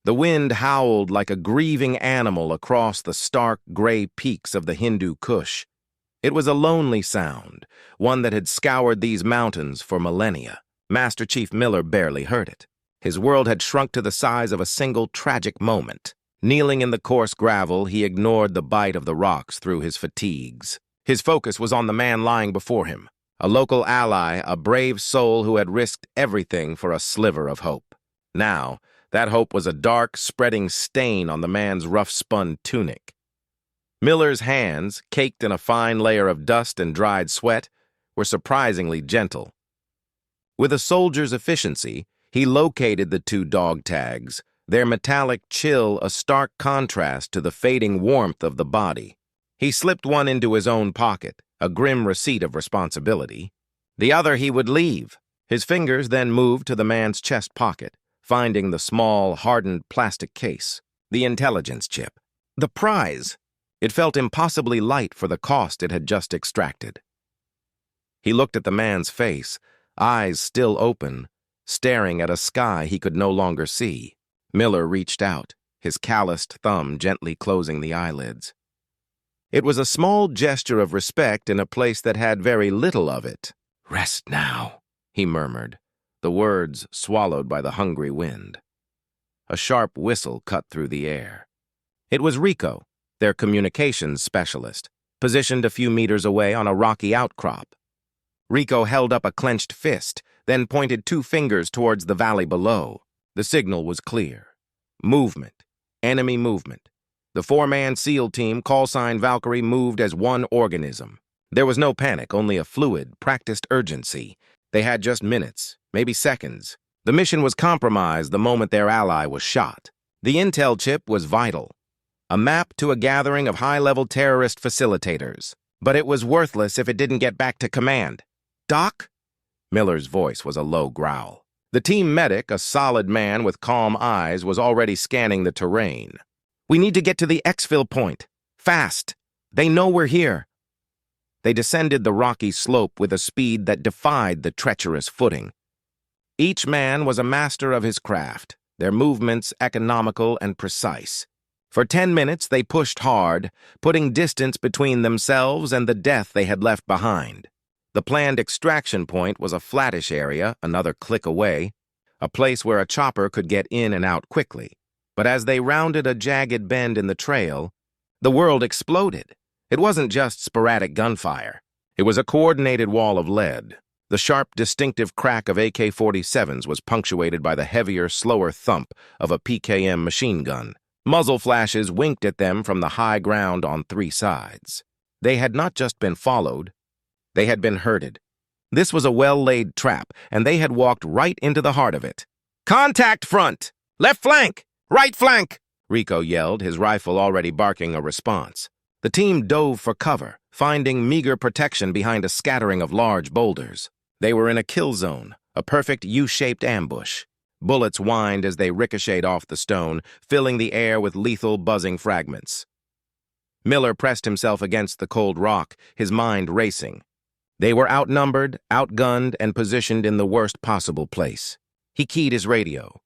The wind howled like a grieving animal across the stark gray peaks of the Hindu Kush. It was a lonely sound, one that had scoured these mountains for millennia. Master Chief Miller barely heard it. His world had shrunk to the size of a single tragic moment. Kneeling in the coarse gravel, he ignored the bite of the rocks through his fatigues. His focus was on the man lying before him, a local ally, a brave soul who had risked everything for a sliver of hope. Now, that hope was a dark, spreading stain on the man's rough-spun tunic. Miller's hands, caked in a fine layer of dust and dried sweat, were surprisingly gentle. With a soldier's efficiency, he located the two dog tags, their metallic chill a stark contrast to the fading warmth of the body. He slipped one into his own pocket, a grim receipt of responsibility. The other he would leave. His fingers then moved to the man's chest pocket, finding the small, hardened plastic case, the intelligence chip. The prize! It felt impossibly light for the cost it had just extracted. He looked at the man's face, eyes still open, staring at a sky he could no longer see. Miller reached out, his calloused thumb gently closing the eyelids. It was a small gesture of respect in a place that had very little of it. "Rest now," he murmured, the words swallowed by the hungry wind. A sharp whistle cut through the air. It was Rico, their communications specialist, positioned a few meters away on a rocky outcrop. Rico held up a clenched fist, then pointed two fingers towards the valley below. The signal was clear. Movement. Enemy movement. The four-man SEAL team, callsign Valkyrie, moved as one organism. There was no panic, only a fluid, practiced urgency. They had just minutes, maybe seconds. The mission was compromised the moment their ally was shot. The intel chip was vital. A map to a gathering of high-level terrorist facilitators. But it was worthless if it didn't get back to command. "Doc?" Miller's voice was a low growl. The team medic, a solid man with calm eyes, was already scanning the terrain. "We need to get to the exfil point. Fast. They know we're here." They descended the rocky slope with a speed that defied the treacherous footing. Each man was a master of his craft, their movements economical and precise. For 10 minutes they pushed hard, putting distance between themselves and the death they had left behind. The planned extraction point was a flattish area, another click away, a place where a chopper could get in and out quickly. But as they rounded a jagged bend in the trail, the world exploded. It wasn't just sporadic gunfire. It was a coordinated wall of lead. The sharp, distinctive crack of AK-47s was punctuated by the heavier, slower thump of a PKM machine gun. Muzzle flashes winked at them from the high ground on three sides. They had not just been followed, they had been herded. This was a well-laid trap, and they had walked right into the heart of it. "Contact front! Left flank! Right flank!" Rico yelled, his rifle already barking a response. The team dove for cover, finding meager protection behind a scattering of large boulders. They were in a kill zone, a perfect U-shaped ambush. Bullets whined as they ricocheted off the stone, filling the air with lethal, buzzing fragments. Miller pressed himself against the cold rock, his mind racing. They were outnumbered, outgunned, and positioned in the worst possible place. He keyed his radio.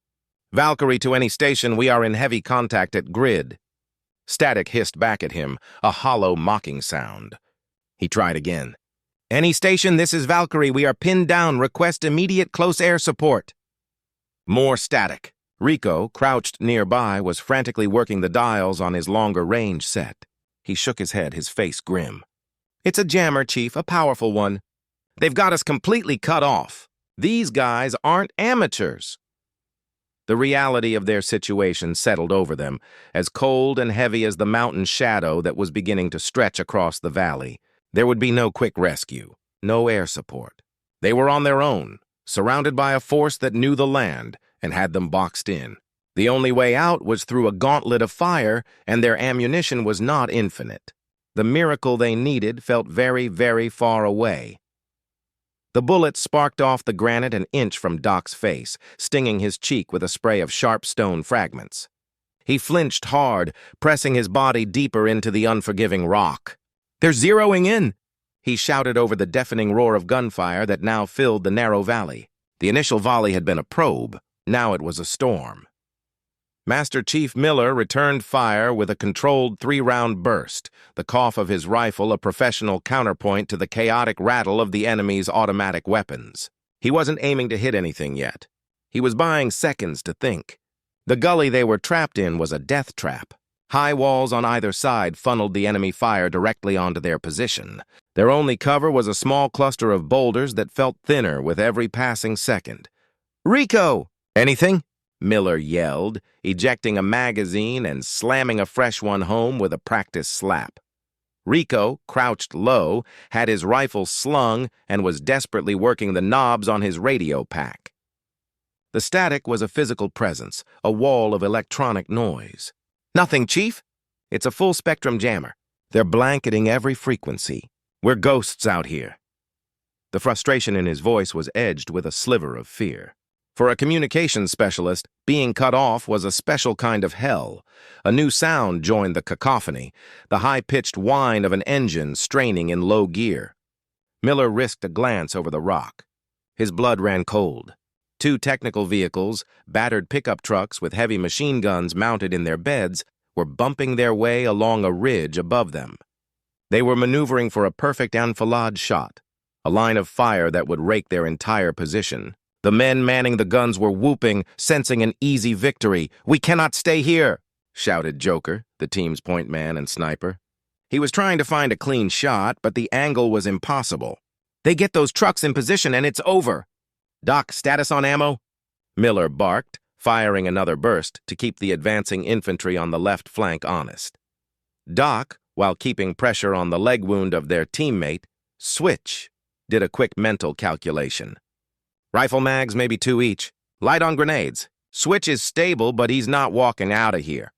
"Valkyrie to any station, we are in heavy contact at grid." Static hissed back at him, a hollow, mocking sound. He tried again. "Any station, this is Valkyrie. We are pinned down. Request immediate close air support." More static. Rico, crouched nearby, was frantically working the dials on his longer range set. He shook his head, his face grim. "It's a jammer, Chief, a powerful one. They've got us completely cut off. These guys aren't amateurs." The reality of their situation settled over them, as cold and heavy as the mountain shadow that was beginning to stretch across the valley. There would be no quick rescue, no air support. They were on their own, surrounded by a force that knew the land and had them boxed in. The only way out was through a gauntlet of fire, and their ammunition was not infinite. The miracle they needed felt very, very far away. The bullet sparked off the granite an inch from Doc's face, stinging his cheek with a spray of sharp stone fragments. He flinched hard, pressing his body deeper into the unforgiving rock. "They're zeroing in!" he shouted over the deafening roar of gunfire that now filled the narrow valley. The initial volley had been a probe. Now it was a storm. Master Chief Miller returned fire with a controlled 3-round burst, the cough of his rifle a professional counterpoint to the chaotic rattle of the enemy's automatic weapons. He wasn't aiming to hit anything yet. He was buying seconds to think. The gully they were trapped in was a death trap. High walls on either side funneled the enemy fire directly onto their position. Their only cover was a small cluster of boulders that felt thinner with every passing second. "Rico!" "Anything?" Miller yelled, ejecting a magazine and slamming a fresh one home with a practice slap. Rico, crouched low, had his rifle slung and was desperately working the knobs on his radio pack. The static was a physical presence, a wall of electronic noise. "Nothing, Chief. It's a full-spectrum jammer. They're blanketing every frequency. We're ghosts out here." The frustration in his voice was edged with a sliver of fear. For a communications specialist, being cut off was a special kind of hell. A new sound joined the cacophony, the high-pitched whine of an engine straining in low gear. Miller risked a glance over the rock. His blood ran cold. 2 technical vehicles, battered pickup trucks with heavy machine guns mounted in their beds, were bumping their way along a ridge above them. They were maneuvering for a perfect enfilade shot, a line of fire that would rake their entire position. The men manning the guns were whooping, sensing an easy victory. "We cannot stay here," shouted Joker, the team's point man and sniper. He was trying to find a clean shot, but the angle was impossible. "They get those trucks in position and it's over." "Doc, status on ammo?" Miller barked, firing another burst to keep the advancing infantry on the left flank honest. Doc, while keeping pressure on the leg wound of their teammate, Switch, did a quick mental calculation. "Rifle mags, maybe 2 each. Light on grenades. Switch is stable, but he's not walking out of here."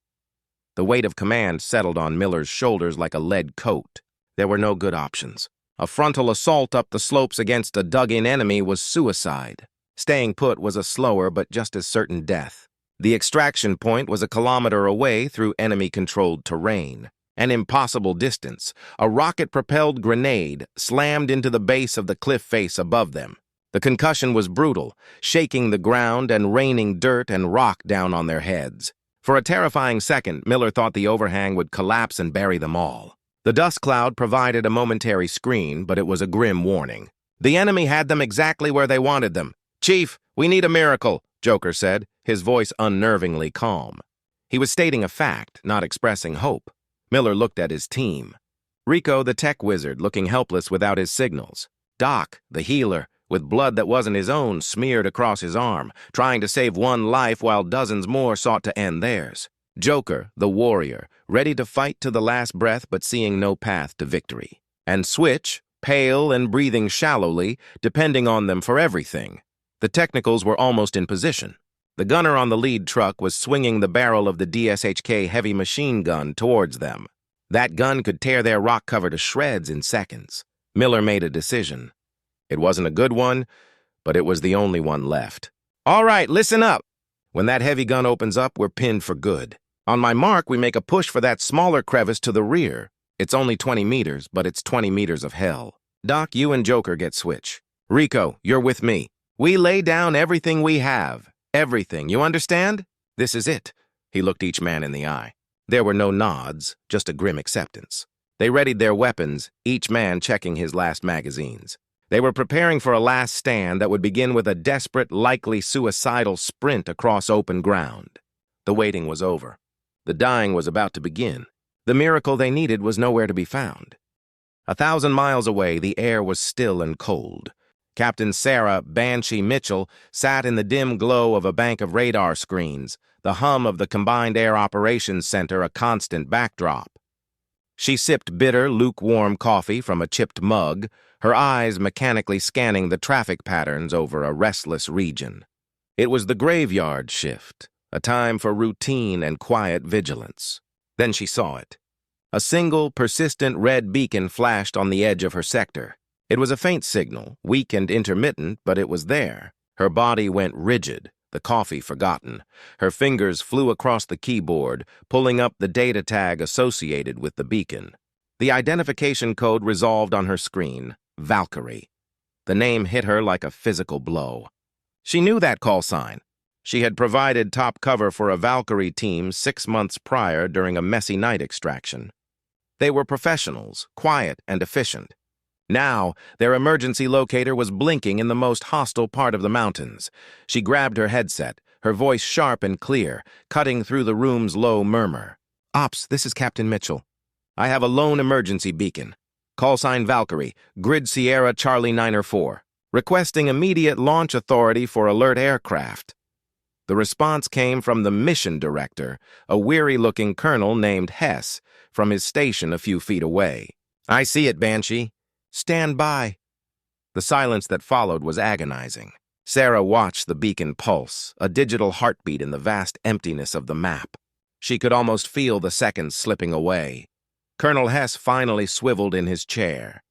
The weight of command settled on Miller's shoulders like a lead coat. There were no good options. A frontal assault up the slopes against a dug-in enemy was suicide. Staying put was a slower but just as certain death. The extraction point was a kilometer away through enemy-controlled terrain. An impossible distance. A rocket-propelled grenade slammed into the base of the cliff face above them. The concussion was brutal, shaking the ground and raining dirt and rock down on their heads. For a terrifying second, Miller thought the overhang would collapse and bury them all. The dust cloud provided a momentary screen, but it was a grim warning. The enemy had them exactly where they wanted them. "Chief, we need a miracle," Joker said, his voice unnervingly calm. He was stating a fact, not expressing hope. Miller looked at his team. Rico, the tech wizard, looking helpless without his signals. Doc, the healer, with blood that wasn't his own smeared across his arm, trying to save one life while dozens more sought to end theirs. Joker, the warrior, ready to fight to the last breath but seeing no path to victory. And Switch, pale and breathing shallowly, depending on them for everything. The technicals were almost in position. The gunner on the lead truck was swinging the barrel of the DSHK heavy machine gun towards them. That gun could tear their rock cover to shreds in seconds. Miller made a decision. It wasn't a good one, but it was the only one left. "All right, listen up. When that heavy gun opens up, we're pinned for good. On my mark, we make a push for that smaller crevice to the rear. It's only 20 meters, but it's 20 meters of hell. Doc, you and Joker get Switch. Rico, you're with me. We lay down everything we have. Everything, you understand? This is it." He looked each man in the eye. There were no nods, just a grim acceptance. They readied their weapons, each man checking his last magazines. They were preparing for a last stand that would begin with a desperate, likely suicidal sprint across open ground. The waiting was over. The dying was about to begin. The miracle they needed was nowhere to be found. 1,000 miles away, the air was still and cold. Captain Sarah Banshee Mitchell sat in the dim glow of a bank of radar screens, the hum of the Combined Air Operations Center a constant backdrop. She sipped bitter, lukewarm coffee from a chipped mug, her eyes mechanically scanning the traffic patterns over a restless region. It was the graveyard shift, a time for routine and quiet vigilance. Then she saw it. A single, persistent red beacon flashed on the edge of her sector. It was a faint signal, weak and intermittent, but it was there. Her body went rigid, the coffee forgotten. Her fingers flew across the keyboard, pulling up the data tag associated with the beacon. The identification code resolved on her screen, Valkyrie. The name hit her like a physical blow. She knew that call sign. She had provided top cover for a Valkyrie team 6 months prior during a messy night extraction. They were professionals, quiet and efficient. Now, their emergency locator was blinking in the most hostile part of the mountains. She grabbed her headset, her voice sharp and clear, cutting through the room's low murmur. "Ops, this is Captain Mitchell. I have a lone emergency beacon. Call sign Valkyrie, Grid Sierra Charlie 904. Requesting immediate launch authority for alert aircraft." The response came from the mission director, a weary-looking colonel named Hess, from his station a few feet away. "I see it, Banshee. Stand by." The silence that followed was agonizing. Sarah watched the beacon pulse, a digital heartbeat in the vast emptiness of the map. She could almost feel the seconds slipping away. Colonel Hess finally swiveled in his chair.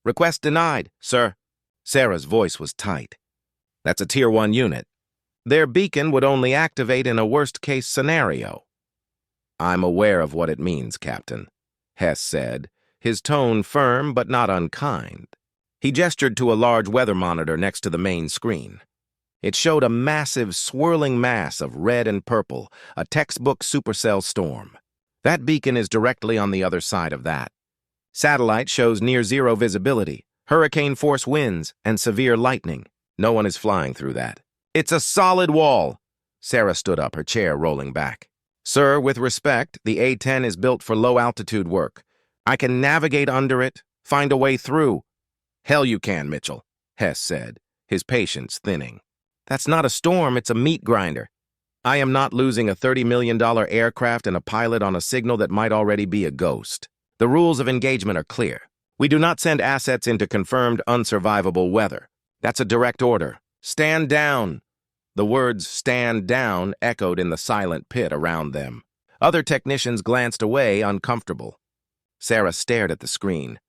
"Request denied, sir." Sarah's voice was tight. "That's a Tier 1 unit. Their beacon would only activate in a worst-case scenario." "I'm aware of what it means, Captain," Hess said, his tone firm but not unkind. He gestured to a large weather monitor next to the main screen. It showed a massive, swirling mass of red and purple, a textbook supercell storm. "That beacon is directly on the other side of that. Satellite shows near-zero visibility, hurricane-force winds, and severe lightning. No one is flying through that." "It's a solid wall." Sarah stood up, her chair rolling back. "Sir, with respect, the A-10 is built for low-altitude work. I can navigate under it, find a way through." "Hell you can, Mitchell," Hess said, his patience thinning. "That's not a storm, it's a meat grinder. I am not losing a $30 million aircraft and a pilot on a signal that might already be a ghost. The rules of engagement are clear. We do not send assets into confirmed unsurvivable weather. That's a direct order. Stand down." The words "stand down" echoed in the silent pit around them. Other technicians glanced away, uncomfortable. Sarah stared at the screen.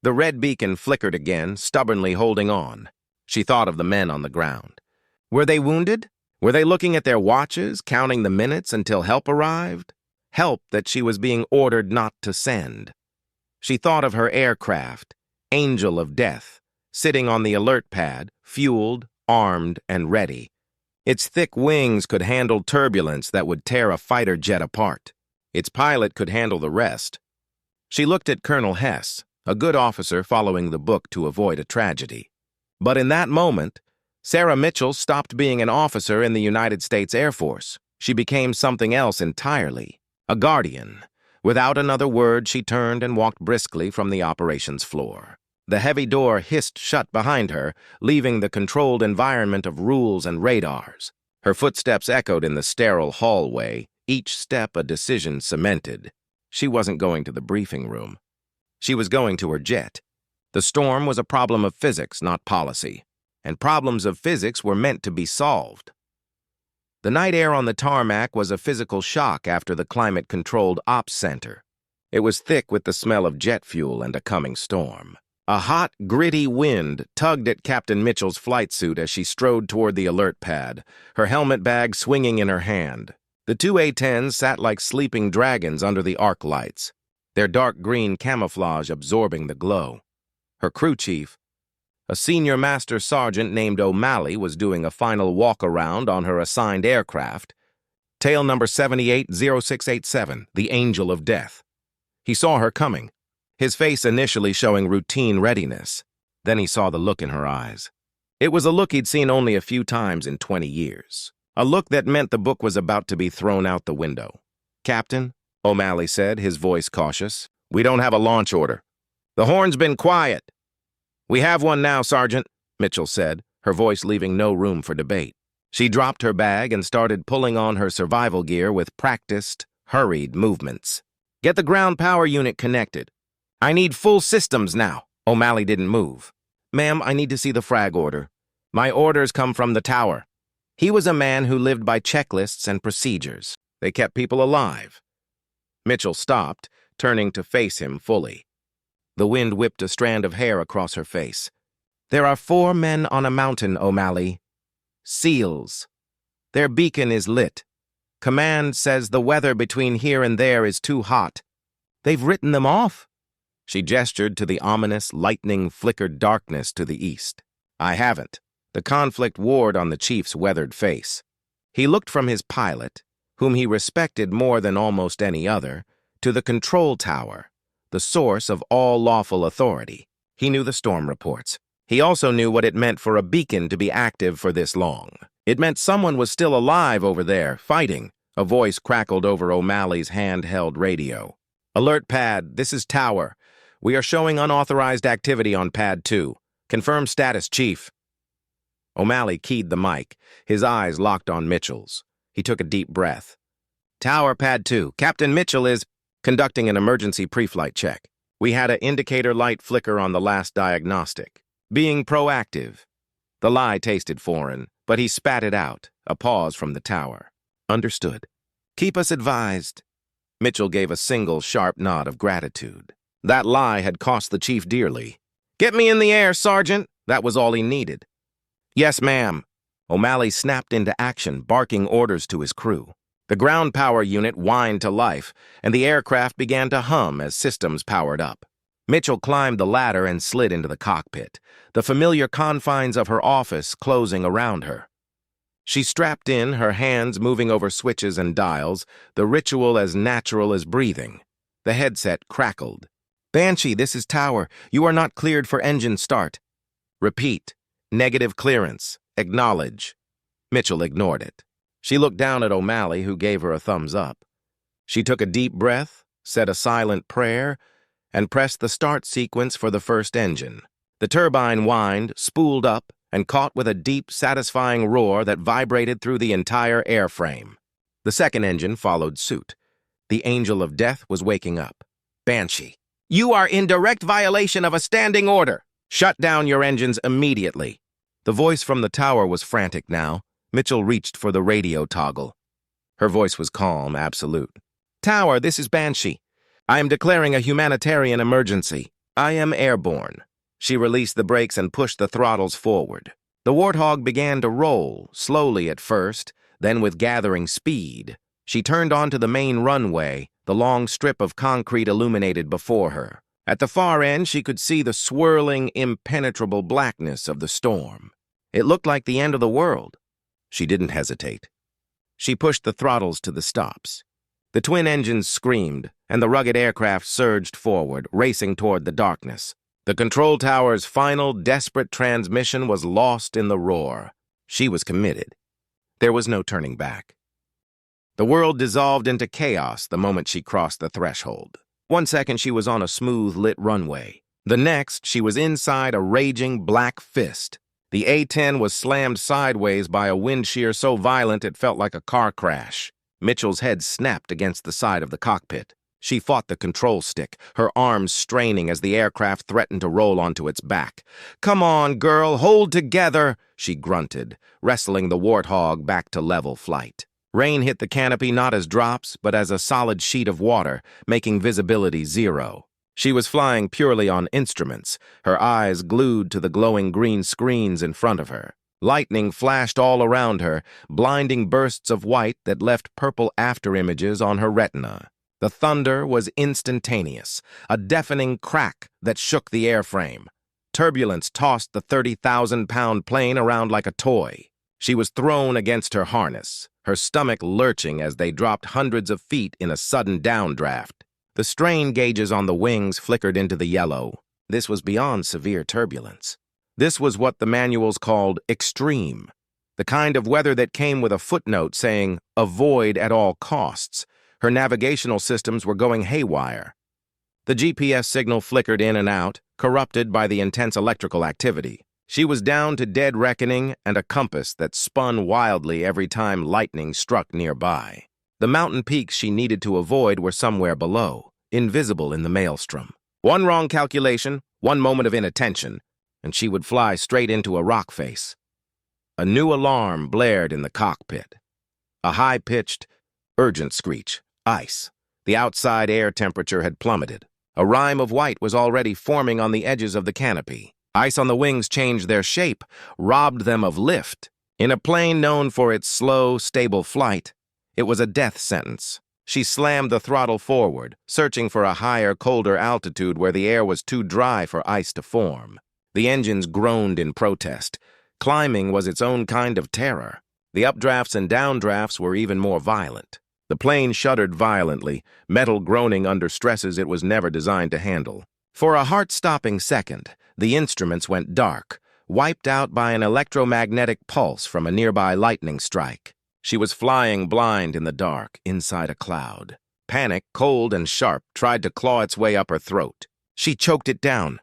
The red beacon flickered again, stubbornly holding on. She thought of the men on the ground. Were they wounded? Were they looking at their watches, counting the minutes until help arrived? Help that she was being ordered not to send. She thought of her aircraft, Angel of Death, sitting on the alert pad, fueled, armed, and ready. Its thick wings could handle turbulence that would tear a fighter jet apart. Its pilot could handle the rest. She looked at Colonel Hess, a good officer following the book to avoid a tragedy. But in that moment, Sarah Mitchell stopped being an officer in the United States Air Force. She became something else entirely, a guardian. Without another word, she turned and walked briskly from the operations floor. The heavy door hissed shut behind her, leaving the controlled environment of rules and radars. Her footsteps echoed in the sterile hallway, each step a decision cemented. She wasn't going to the briefing room. She was going to her jet. The storm was a problem of physics, not policy, and problems of physics were meant to be solved. The night air on the tarmac was a physical shock after the climate-controlled ops center. It was thick with the smell of jet fuel and a coming storm. A hot, gritty wind tugged at Captain Mitchell's flight suit as she strode toward the alert pad, her helmet bag swinging in her hand. The two A-10s sat like sleeping dragons under the arc lights, their dark green camouflage absorbing the glow. Her crew chief, a senior master sergeant named O'Malley, was doing a final walk-around on her assigned aircraft, tail number 780687, the Angel of Death. He saw her coming, his face initially showing routine readiness. Then he saw the look in her eyes. It was a look he'd seen only a few times in 20 years. A look that meant the book was about to be thrown out the window. "Captain," O'Malley said, his voice cautious, "we don't have a launch order. The horn's been quiet." "We have one now, Sergeant," Mitchell said, her voice leaving no room for debate. She dropped her bag and started pulling on her survival gear with practiced, hurried movements. "Get the ground power unit connected. I need full systems now." O'Malley didn't move. "Ma'am, I need to see the frag order. My orders come from the tower." He was a man who lived by checklists and procedures. They kept people alive. Mitchell stopped, turning to face him fully. The wind whipped a strand of hair across her face. "There are 4 men on a mountain, O'Malley. SEALs. Their beacon is lit. Command says the weather between here and there is too hot. They've written them off." She gestured to the ominous, lightning-flickered darkness to the east. "I haven't." The conflict warred on the chief's weathered face. He looked from his pilot, whom he respected more than almost any other, to the control tower, the source of all lawful authority. He knew the storm reports. He also knew what it meant for a beacon to be active for this long. It meant someone was still alive over there, fighting. A voice crackled over O'Malley's handheld radio. "Alert pad, this is Tower. We are showing unauthorized activity on pad 2. Confirm status, Chief." O'Malley keyed the mic, his eyes locked on Mitchell's. He took a deep breath. "Tower, pad 2. Captain Mitchell is conducting an emergency pre-flight check. We had an indicator light flicker on the last diagnostic. Being proactive." The lie tasted foreign, but he spat it out, a pause from the tower. "Understood. Keep us advised." Mitchell gave a single sharp nod of gratitude. That lie had cost the chief dearly. "Get me in the air, Sergeant." That was all he needed. "Yes, ma'am." O'Malley snapped into action, barking orders to his crew. The ground power unit whined to life, and the aircraft began to hum as systems powered up. Mitchell climbed the ladder and slid into the cockpit, the familiar confines of her office closing around her. She strapped in, her hands moving over switches and dials, the ritual as natural as breathing. The headset crackled. "Banshee, this is Tower. You are not cleared for engine start." "Repeat. Negative clearance. Acknowledge." Mitchell ignored it. She looked down at O'Malley, who gave her a thumbs up. She took a deep breath, said a silent prayer, and pressed the start sequence for the first engine. The turbine whined, spooled up, and caught with a deep, satisfying roar that vibrated through the entire airframe. The second engine followed suit. The angel of death was waking up. "Banshee, you are in direct violation of a standing order. Shut down your engines immediately." The voice from the tower was frantic now. Mitchell reached for the radio toggle. Her voice was calm, absolute. "Tower, this is Banshee. I am declaring a humanitarian emergency. I am airborne." She released the brakes and pushed the throttles forward. The Warthog began to roll, slowly at first, then with gathering speed. She turned onto the main runway, the long strip of concrete illuminated before her. At the far end, she could see the swirling, impenetrable blackness of the storm. It looked like the end of the world. She didn't hesitate. She pushed the throttles to the stops. The twin engines screamed, and the rugged aircraft surged forward, racing toward the darkness. The control tower's final, desperate transmission was lost in the roar. She was committed. There was no turning back. The world dissolved into chaos the moment she crossed the threshold. 1 second she was on a smooth-lit runway. The next, she was inside a raging black fist. The A-10 was slammed sideways by a wind shear so violent it felt like a car crash. Mitchell's head snapped against the side of the cockpit. She fought the control stick, her arms straining as the aircraft threatened to roll onto its back. "Come on, girl, hold together," she grunted, wrestling the Warthog back to level flight. Rain hit the canopy not as drops, but as a solid sheet of water, making visibility 0. She was flying purely on instruments, her eyes glued to the glowing green screens in front of her. Lightning flashed all around her, blinding bursts of white that left purple afterimages on her retina. The thunder was instantaneous, a deafening crack that shook the airframe. Turbulence tossed the 30,000-pound plane around like a toy. She was thrown against her harness, her stomach lurching as they dropped hundreds of feet in a sudden downdraft. The strain gauges on the wings flickered into the yellow. This was beyond severe turbulence. This was what the manuals called extreme, the kind of weather that came with a footnote saying, "Avoid at all costs." Her navigational systems were going haywire. The GPS signal flickered in and out, corrupted by the intense electrical activity. She was down to dead reckoning and a compass that spun wildly every time lightning struck nearby. The mountain peaks she needed to avoid were somewhere below, invisible in the maelstrom. One wrong calculation, one moment of inattention, and she would fly straight into a rock face. A new alarm blared in the cockpit. A high-pitched, urgent screech. Ice. The outside air temperature had plummeted. A rime of white was already forming on the edges of the canopy. Ice on the wings changed their shape, robbed them of lift. In a plane known for its slow, stable flight, it was a death sentence. She slammed the throttle forward, searching for a higher, colder altitude where the air was too dry for ice to form. The engines groaned in protest. Climbing was its own kind of terror. The updrafts and downdrafts were even more violent. The plane shuddered violently, metal groaning under stresses it was never designed to handle. For a heart-stopping second, the instruments went dark, wiped out by an electromagnetic pulse from a nearby lightning strike. She was flying blind in the dark, inside a cloud. Panic, cold and sharp, tried to claw its way up her throat. She choked it down.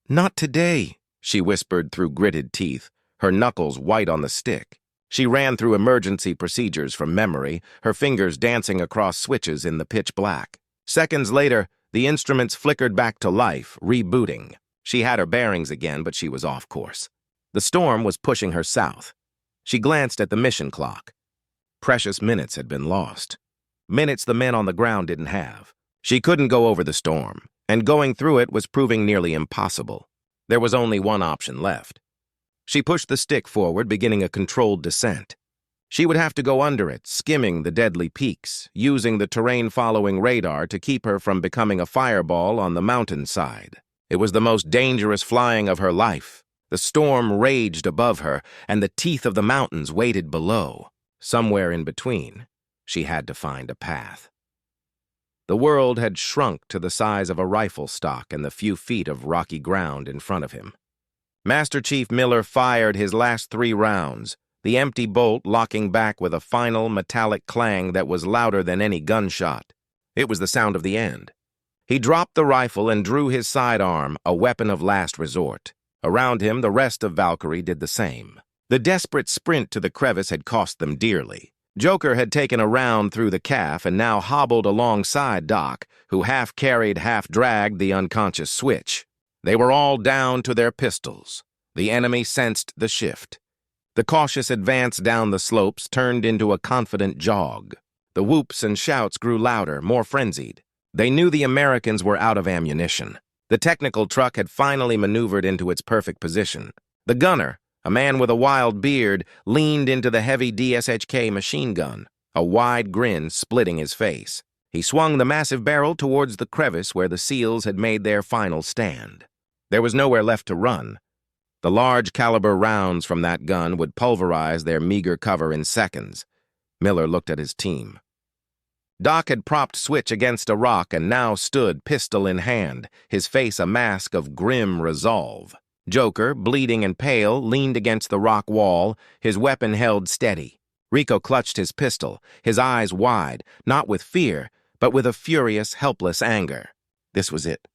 "Not today," she whispered through gritted teeth, her knuckles white on the stick. She ran through emergency procedures from memory, her fingers dancing across switches in the pitch black. Seconds later, the instruments flickered back to life, rebooting. She had her bearings again, but she was off course. The storm was pushing her south. She glanced at the mission clock. Precious minutes had been lost. Minutes the men on the ground didn't have. She couldn't go over the storm, and going through it was proving nearly impossible. There was only one option left. She pushed the stick forward, beginning a controlled descent. She would have to go under it, skimming the deadly peaks, using the terrain-following radar to keep her from becoming a fireball on the mountainside. It was the most dangerous flying of her life. The storm raged above her, and the teeth of the mountains waited below. Somewhere in between, she had to find a path. The world had shrunk to the size of a rifle stock and the few feet of rocky ground in front of him. Master Chief Miller fired his last 3 rounds, the empty bolt locking back with a final metallic clang that was louder than any gunshot. It was the sound of the end. He dropped the rifle and drew his sidearm, a weapon of last resort. Around him, the rest of Valkyrie did the same. The desperate sprint to the crevice had cost them dearly. Joker had taken a round through the calf and now hobbled alongside Doc, who half-carried, half-dragged the unconscious Switch. They were all down to their pistols. The enemy sensed the shift. The cautious advance down the slopes turned into a confident jog. The whoops and shouts grew louder, more frenzied. They knew the Americans were out of ammunition. The technical truck had finally maneuvered into its perfect position. The gunner, a man with a wild beard, leaned into the heavy DSHK machine gun, a wide grin splitting his face. He swung the massive barrel towards the crevice where the SEALs had made their final stand. There was nowhere left to run. The large-caliber rounds from that gun would pulverize their meager cover in seconds. Miller looked at his team. Doc had propped Switch against a rock and now stood, pistol in hand, his face a mask of grim resolve. Joker, bleeding and pale, leaned against the rock wall, his weapon held steady. Rico clutched his pistol, his eyes wide, not with fear, but with a furious, helpless anger. This was it.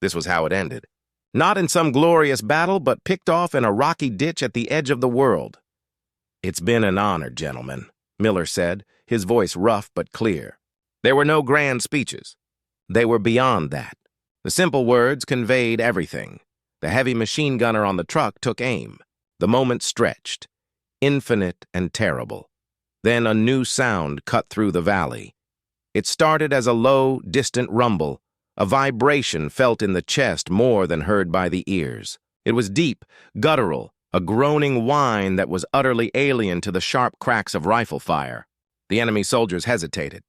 This was how it ended. Not in some glorious battle, but picked off in a rocky ditch at the edge of the world. "It's been an honor, gentlemen," Miller said, his voice rough but clear. There were no grand speeches. They were beyond that. The simple words conveyed everything. The heavy machine gunner on the truck took aim. The moment stretched, infinite and terrible. Then a new sound cut through the valley. It started as a low, distant rumble, a vibration felt in the chest more than heard by the ears. It was deep, guttural, a groaning whine that was utterly alien to the sharp cracks of rifle fire. The enemy soldiers hesitated.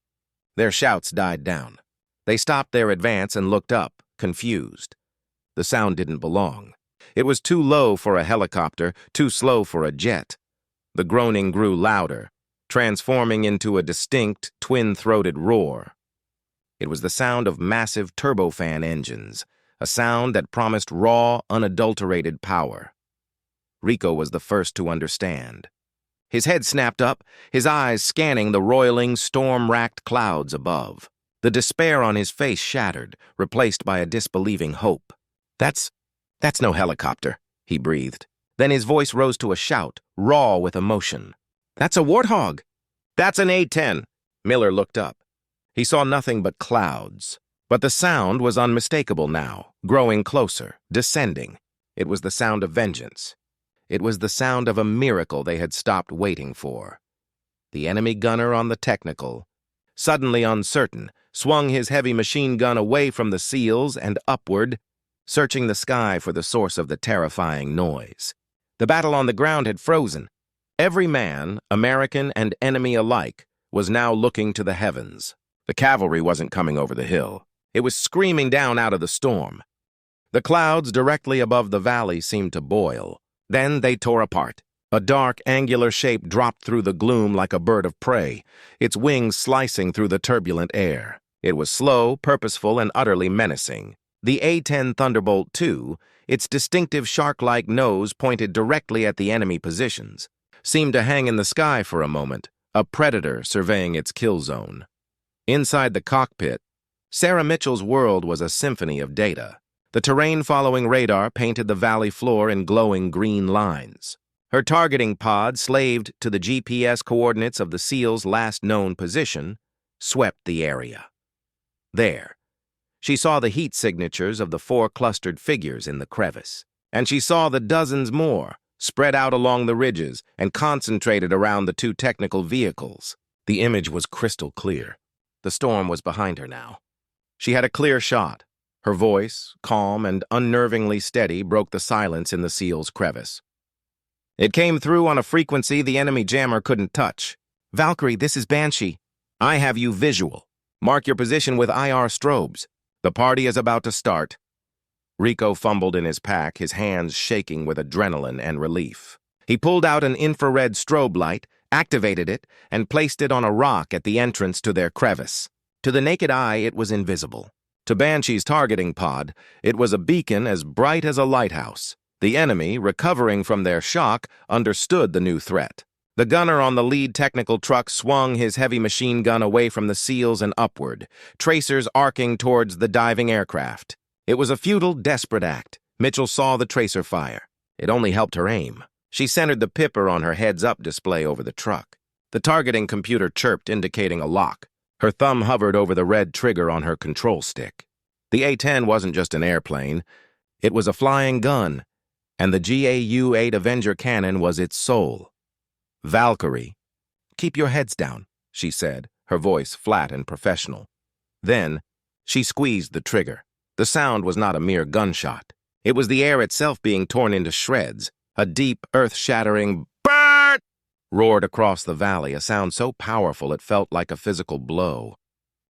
Their shouts died down. They stopped their advance and looked up, confused. The sound didn't belong. It was too low for a helicopter, too slow for a jet. The groaning grew louder, transforming into a distinct, twin-throated roar. It was the sound of massive turbofan engines, a sound that promised raw, unadulterated power. Rico was the first to understand. His head snapped up, his eyes scanning the roiling, storm-racked clouds above. The despair on his face shattered, replaced by a disbelieving hope. That's no helicopter," he breathed. Then his voice rose to a shout, raw with emotion. "That's a warthog." "That's an A-10." Miller looked up. He saw nothing but clouds. But the sound was unmistakable now, growing closer, descending. It was the sound of vengeance. It was the sound of a miracle they had stopped waiting for. The enemy gunner on the technical, suddenly uncertain, swung his heavy machine gun away from the SEALs and upward, searching the sky for the source of the terrifying noise. The battle on the ground had frozen. Every man, American and enemy alike, was now looking to the heavens. The cavalry wasn't coming over the hill. It was screaming down out of the storm. The clouds directly above the valley seemed to boil. Then they tore apart. A dark, angular shape dropped through the gloom like a bird of prey, its wings slicing through the turbulent air. It was slow, purposeful, and utterly menacing. The A-10 Thunderbolt II, its distinctive shark-like nose pointed directly at the enemy positions, seemed to hang in the sky for a moment, a predator surveying its kill zone. Inside the cockpit, Sarah Mitchell's world was a symphony of data. The terrain-following radar painted the valley floor in glowing green lines. Her targeting pod, slaved to the GPS coordinates of the SEAL's last known position, swept the area. There, she saw the heat signatures of the 4 clustered figures in the crevice, and she saw the dozens more, spread out along the ridges and concentrated around the 2 technical vehicles. The image was crystal clear. The storm was behind her now. She had a clear shot. Her voice, calm and unnervingly steady, broke the silence in the SEAL's crevice. It came through on a frequency the enemy jammer couldn't touch. "Valkyrie, this is Banshee. I have you visual. Mark your position with IR strobes. The party is about to start." Rico fumbled in his pack, his hands shaking with adrenaline and relief. He pulled out an infrared strobe light, activated it, and placed it on a rock at the entrance to their crevice. To the naked eye, it was invisible. To Banshee's targeting pod, it was a beacon as bright as a lighthouse. The enemy, recovering from their shock, understood the new threat. The gunner on the lead technical truck swung his heavy machine gun away from the SEALs and upward, tracers arcing towards the diving aircraft. It was a futile, desperate act. Mitchell saw the tracer fire. It only helped her aim. She centered the pipper on her heads-up display over the truck. The targeting computer chirped, indicating a lock. Her thumb hovered over the red trigger on her control stick. The A-10 wasn't just an airplane. It was a flying gun, and the GAU-8 Avenger cannon was its soul. "Valkyrie, keep your heads down," she said, her voice flat and professional. Then, she squeezed the trigger. The sound was not a mere gunshot. It was the air itself being torn into shreds. A deep, earth-shattering "BURT!" roared across the valley, a sound so powerful it felt like a physical blow.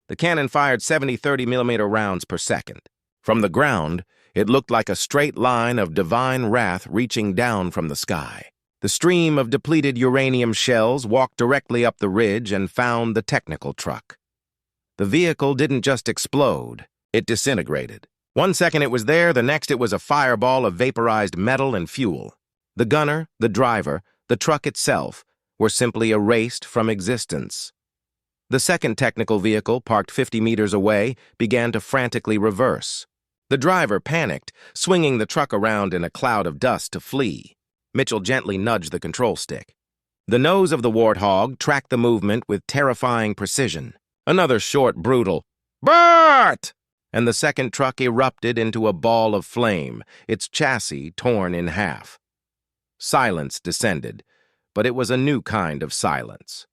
The cannon fired 70 30mm rounds per second. From the ground, it looked like a straight line of divine wrath reaching down from the sky. The stream of depleted uranium shells walked directly up the ridge and found the technical truck. The vehicle didn't just explode, it disintegrated. One second it was there, the next it was a fireball of vaporized metal and fuel. The gunner, the driver, the truck itself were simply erased from existence. The second technical vehicle, parked 50 meters away, began to frantically reverse. The driver panicked, swinging the truck around in a cloud of dust to flee. Mitchell gently nudged the control stick. The nose of the Warthog tracked the movement with terrifying precision. Another short, brutal "BURT!" and the second truck erupted into a ball of flame, its chassis torn in half. Silence descended, but it was a new kind of silence.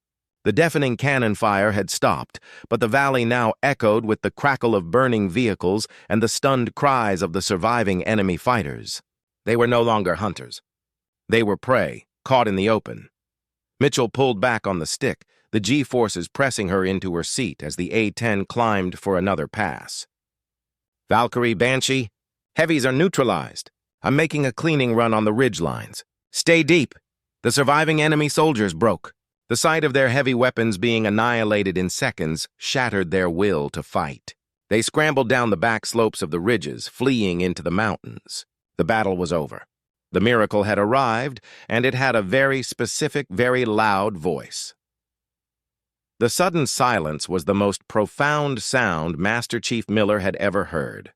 The deafening cannon fire had stopped, but the valley now echoed with the crackle of burning vehicles and the stunned cries of the surviving enemy fighters. They were no longer hunters. They were prey, caught in the open. Mitchell pulled back on the stick, the G-forces pressing her into her seat as the A-10 climbed for another pass. "Valkyrie, Banshee, heavies are neutralized. I'm making a cleaning run on the ridge lines. Stay deep. The surviving enemy soldiers broke." The sight of their heavy weapons being annihilated in seconds shattered their will to fight. They scrambled down the back slopes of the ridges, fleeing into the mountains. The battle was over. The miracle had arrived, and it had a very specific, very loud voice. The sudden silence was the most profound sound Master Chief Miller had ever heard.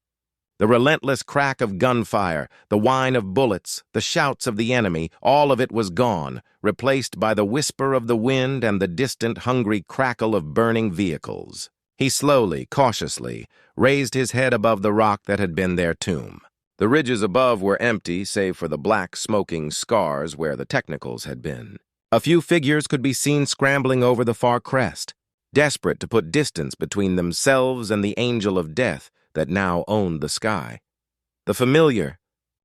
The relentless crack of gunfire, the whine of bullets, the shouts of the enemy, all of it was gone, replaced by the whisper of the wind and the distant, hungry crackle of burning vehicles. He slowly, cautiously, raised his head above the rock that had been their tomb. The ridges above were empty, save for the black, smoking scars where the technicals had been. A few figures could be seen scrambling over the far crest, desperate to put distance between themselves and the angel of death that now owned the sky. The familiar,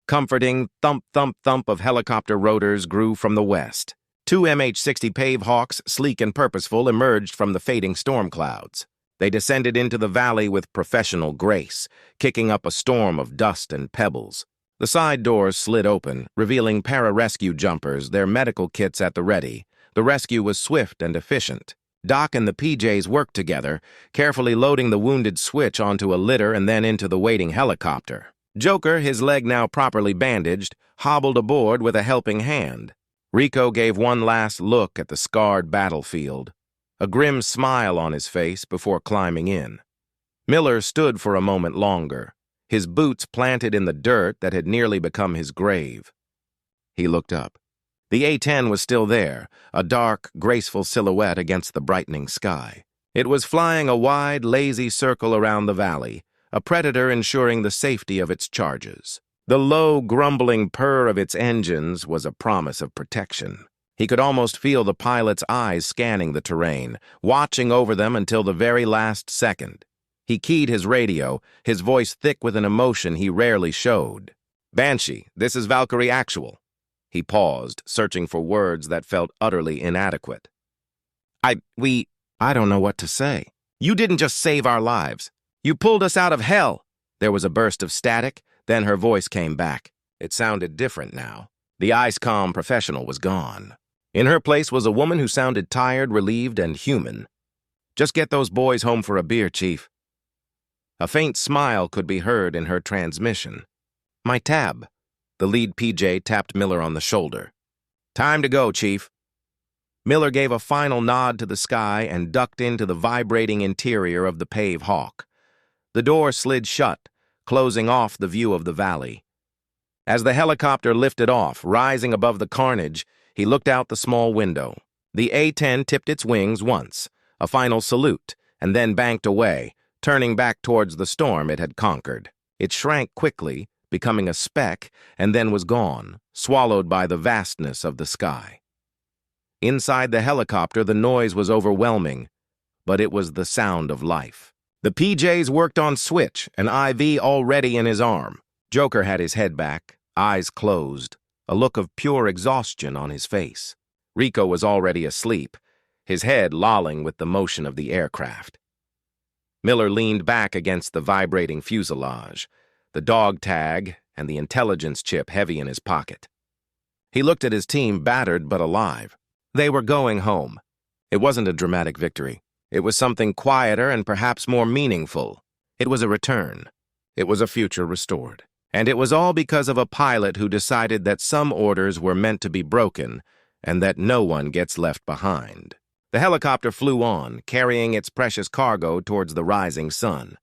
comforting thump-thump-thump of helicopter rotors grew from the west. 2 MH-60 Pave Hawks, sleek and purposeful, emerged from the fading storm clouds. They descended into the valley with professional grace, kicking up a storm of dust and pebbles. The side doors slid open, revealing para-rescue jumpers, their medical kits at the ready. The rescue was swift and efficient. Doc and the PJs worked together, carefully loading the wounded Switch onto a litter and then into the waiting helicopter. Joker, his leg now properly bandaged, hobbled aboard with a helping hand. Rico gave one last look at the scarred battlefield, a grim smile on his face before climbing in. Miller stood for a moment longer, his boots planted in the dirt that had nearly become his grave. He looked up. The A-10 was still there, a dark, graceful silhouette against the brightening sky. It was flying a wide, lazy circle around the valley, a predator ensuring the safety of its charges. The low, grumbling purr of its engines was a promise of protection. He could almost feel the pilot's eyes scanning the terrain, watching over them until the very last second. He keyed his radio, his voice thick with an emotion he rarely showed. "Banshee, this is Valkyrie Actual." He paused, searching for words that felt utterly inadequate. I don't know what to say. You didn't just save our lives. You pulled us out of hell." There was a burst of static, then her voice came back. It sounded different now. The ice-calm professional was gone. In her place was a woman who sounded tired, relieved, and human. "Just get those boys home for a beer, Chief." A faint smile could be heard in her transmission. "My tab." The lead PJ tapped Miller on the shoulder. "Time to go, Chief." Miller gave a final nod to the sky and ducked into the vibrating interior of the Pave Hawk. The door slid shut, closing off the view of the valley. As the helicopter lifted off, rising above the carnage, he looked out the small window. The A-10 tipped its wings once, a final salute, and then banked away, turning back towards the storm it had conquered. It shrank quickly, becoming a speck, and then was gone, swallowed by the vastness of the sky. Inside the helicopter, the noise was overwhelming, but it was the sound of life. The PJs worked on Switch, an IV already in his arm. Joker had his head back, eyes closed, a look of pure exhaustion on his face. Rico was already asleep, his head lolling with the motion of the aircraft. Miller leaned back against the vibrating fuselage, the dog tag and the intelligence chip heavy in his pocket. He looked at his team, battered but alive. They were going home. It wasn't a dramatic victory. It was something quieter and perhaps more meaningful. It was a return. It was a future restored. And it was all because of a pilot who decided that some orders were meant to be broken and that no one gets left behind. The helicopter flew on, carrying its precious cargo towards the rising sun.